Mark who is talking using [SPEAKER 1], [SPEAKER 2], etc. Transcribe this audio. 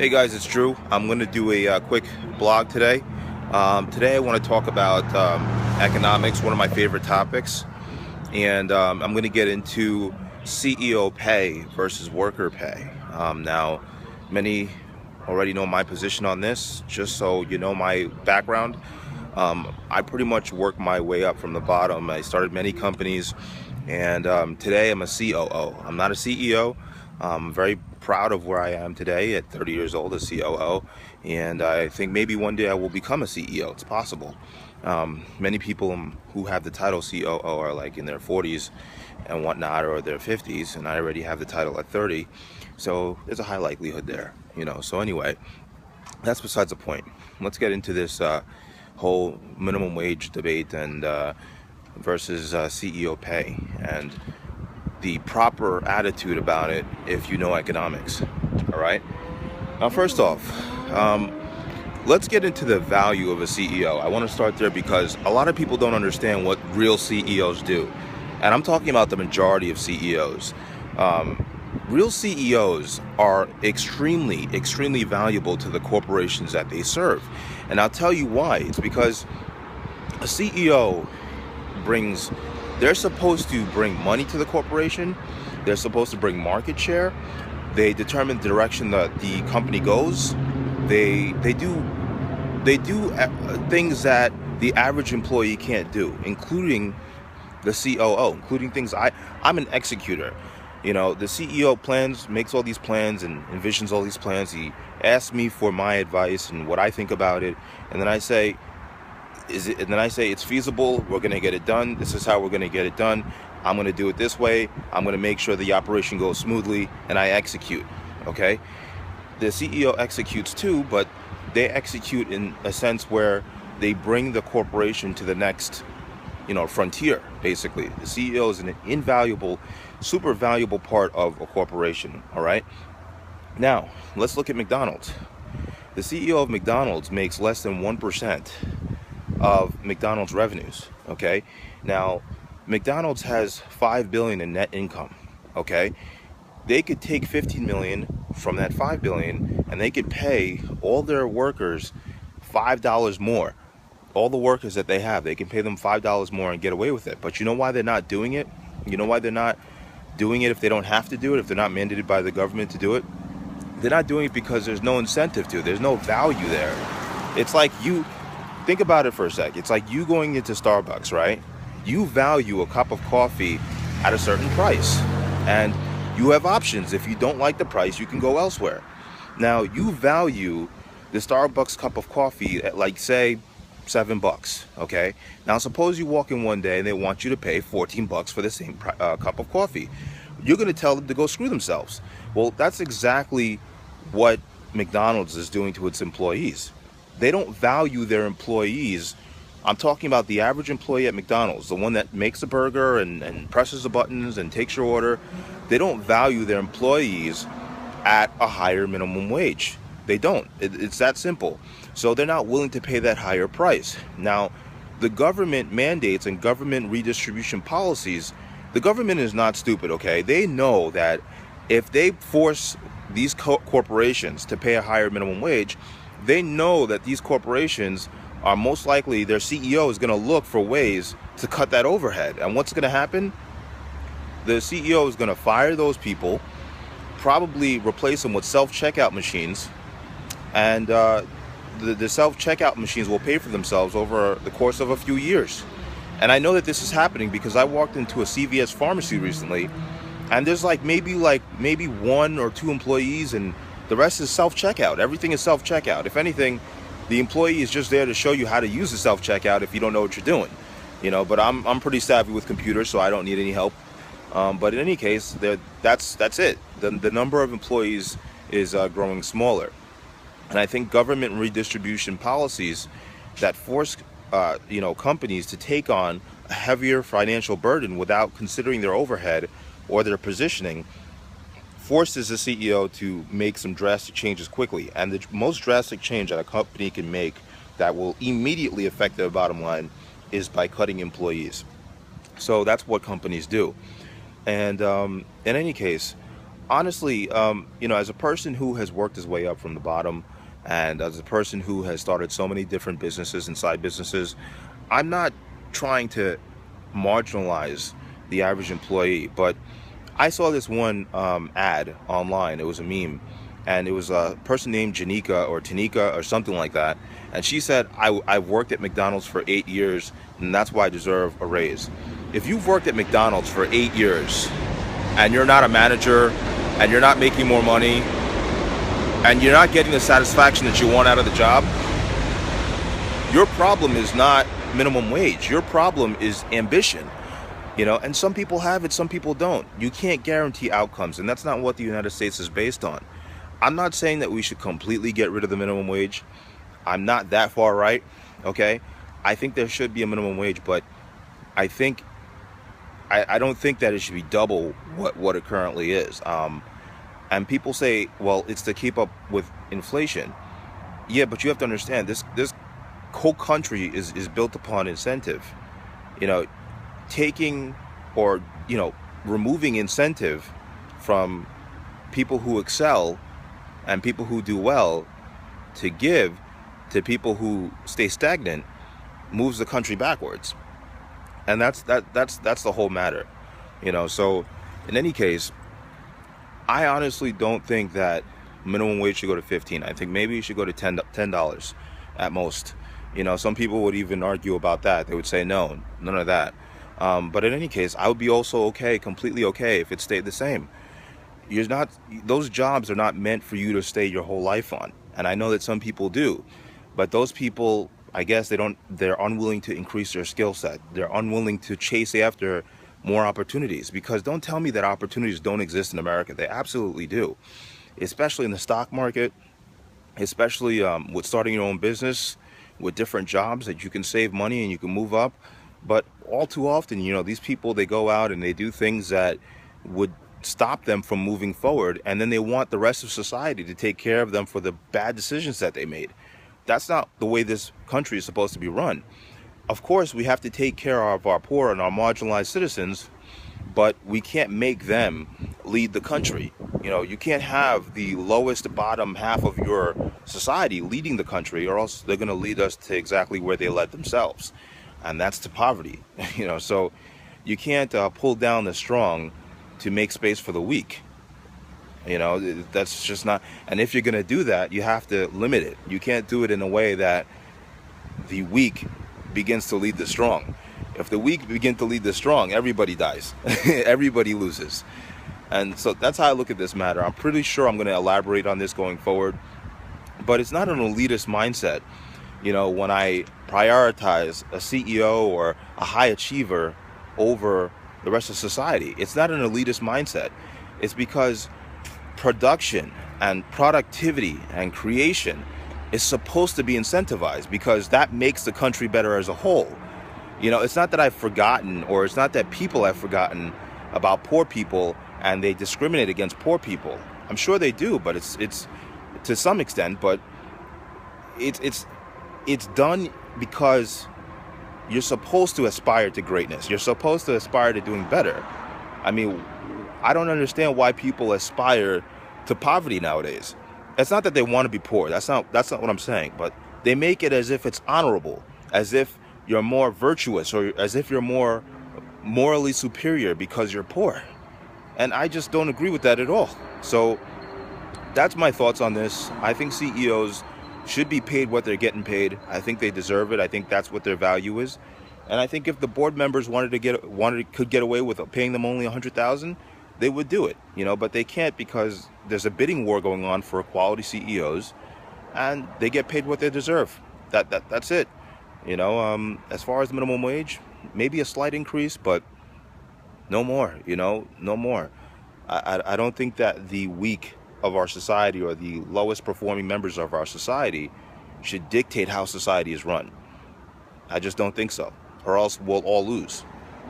[SPEAKER 1] Hey guys, it's Drew. I'm going to do a quick blog today. Today I want to talk about economics, one of my favorite topics, and I'm going to get into CEO pay versus worker pay. Now, many already know my position on this. Just so you know my background, I pretty much worked my way up from the bottom. I started many companies, and today I'm a COO. I'm not a CEO. I'm very proud of where I am today at 30 years old as COO, and I think maybe one day I will become a CEO. It's possible. Many people who have the title COO are like in their 40s and whatnot, or their 50s, and I already have the title at 30, so there's a high likelihood there, you know. So anyway, that's besides the point. Let's get into this whole minimum wage debate and versus CEO pay and the proper attitude about it if you know economics. All right. Now, first off, let's get into the value of a CEO. I want to start there because a lot of people don't understand what real CEOs do. And I'm talking about the majority of CEOs. Real CEOs are extremely valuable to the corporations that they serve. And I'll tell you why. It's because a CEO they're supposed to bring money to the corporation. They're supposed to bring market share. They determine the direction that the company goes. They do things that the average employee can't do, including the COO, including things I'm an executor. You know, the CEO makes all these plans and envisions all these plans. He asks me for my advice and what I think about it, and then I say, it's feasible. We're going to get it done. This is how we're going to get it done. I'm going to do it this way. I'm going to make sure the operation goes smoothly, and I execute. Okay? The CEO executes too, but they execute in a sense where they bring the corporation to the next, frontier, basically. The CEO is an invaluable, super valuable part of a corporation. All right? Now, let's look at McDonald's. The CEO of McDonald's makes less than 1% of McDonald's revenues. Okay, now McDonald's has $5 billion in net income. Okay, they could take $15 million from that $5 billion and they could pay all their workers $5 more. All the workers that they have, they can pay them $5 more and get away with it. But you know why they're not doing it? You know why they're not doing it if they don't have to do it, if they're not mandated by the government to do it? They're not doing it because there's no incentive to. There's no value there. It's like think about it for a sec. It's like you going into Starbucks, right? You value a cup of coffee at a certain price, and you have options. If you don't like the price, you can go elsewhere. Now, you value the Starbucks cup of coffee at, like, say, $7. Okay. Now, suppose you walk in one day and they want you to pay $14 for the same cup of coffee. You're going to tell them to go screw themselves. Well, that's exactly what McDonald's is doing to its employees. They don't value their employees. I'm talking about the average employee at McDonald's, the one that makes a burger and presses the buttons and takes your order. They don't value their employees at a higher minimum wage. They don't. It's that simple. So they're not willing to pay that higher price. Now, the government mandates and government redistribution policies, the government is not stupid, okay? They know that if they force these corporations to pay a higher minimum wage, they know that these corporations are most likely, their CEO is going to look for ways to cut that overhead. And what's going to happen? The CEO is going to fire those people, probably replace them with self-checkout machines, and the self-checkout machines will pay for themselves over the course of a few years. And I know that this is happening because I walked into a CVS pharmacy recently, and there's maybe one or two employees, and the rest is self-checkout. Everything is self-checkout. If anything, the employee is just there to show you how to use the self-checkout if you don't know what you're doing. But I'm pretty savvy with computers, so I don't need any help. But in any case, that's it. The number of employees is growing smaller. And I think government redistribution policies that force companies to take on a heavier financial burden without considering their overhead or their positioning forces the CEO to make some drastic changes quickly. And the most drastic change that a company can make that will immediately affect their bottom line is by cutting employees. So that's what companies do. And in any case, honestly, as a person who has worked his way up from the bottom, and as a person who has started so many different businesses and side businesses, I'm not trying to marginalize the average employee, but I saw this one ad online. It was a meme, and it was a person named Janika or Tanika or something like that. And she said, I've worked at McDonald's for 8 years, and that's why I deserve a raise. If you've worked at McDonald's for 8 years and you're not a manager and you're not making more money and you're not getting the satisfaction that you want out of the job, your problem is not minimum wage. Your problem is ambition. And some people have it, some people don't. You can't guarantee outcomes, and that's not what the United States is based on. I'm not saying that we should completely get rid of the minimum wage. I'm not that far right, okay? I think there should be a minimum wage, but I think I don't think that it should be double what it currently is. And people say, well, it's to keep up with inflation. Yeah, but you have to understand, this whole country is built upon incentive. Taking or removing incentive from people who excel and people who do well to give to people who stay stagnant moves the country backwards. And that's the whole matter. So in any case, I honestly don't think that minimum wage should go to 15. I think maybe it should go to $10 at most. Some people would even argue about that. They would say no, none of that. But in any case, I would be also completely okay if it stayed the same. Those jobs are not meant for you to stay your whole life on. And I know that some people do, but those people, I guess they're unwilling to increase their skill set. They're unwilling to chase after more opportunities, because don't tell me that opportunities don't exist in America. They absolutely do, especially in the stock market, especially with starting your own business, with different jobs that you can save money and you can move up. But all too often, these people, they go out and they do things that would stop them from moving forward, and then they want the rest of society to take care of them for the bad decisions that they made. That's not the way this country is supposed to be run. Of course, we have to take care of our poor and our marginalized citizens, but we can't make them lead the country. You can't have the lowest bottom half of your society leading the country, or else they're going to lead us to exactly where they led themselves. And that's to poverty. So you can't pull down the strong to make space for the weak. That's just not. And if you're going to do that, you have to limit it. You can't do it in a way that the weak begins to lead the strong. If the weak begin to lead the strong, everybody dies. Everybody loses. And so that's how I look at this matter. I'm pretty sure I'm going to elaborate on this going forward. But it's not an elitist mindset. When I prioritize a CEO or a high achiever over the rest of society, it's not an elitist mindset. It's because production and productivity and creation is supposed to be incentivized, because that makes the country better as a whole. It's not that I've forgotten, or it's not that people have forgotten about poor people and they discriminate against poor people. I'm sure they do, but it's to some extent, but it's done because you're supposed to aspire to greatness. You're supposed to aspire to doing better. I mean, I don't understand why people aspire to poverty nowadays. It's not that they want to be poor. That's not what I'm saying. But they make it as if it's honorable, as if you're more virtuous, or as if you're more morally superior because you're poor. And I just don't agree with that at all. So that's my thoughts on this. I think CEOs should be paid what they're getting paid. I think they deserve it. I think that's what their value is. And I think if the board members could get away with paying them only $100,000, they would do it. But they can't, because there's a bidding war going on for quality CEOs, and they get paid what they deserve. That's it. As far as minimum wage, maybe a slight increase, but no more. No more. I don't think that the weak of our society, or the lowest performing members of our society, should dictate how society is run. I just don't think so, or else we'll all lose.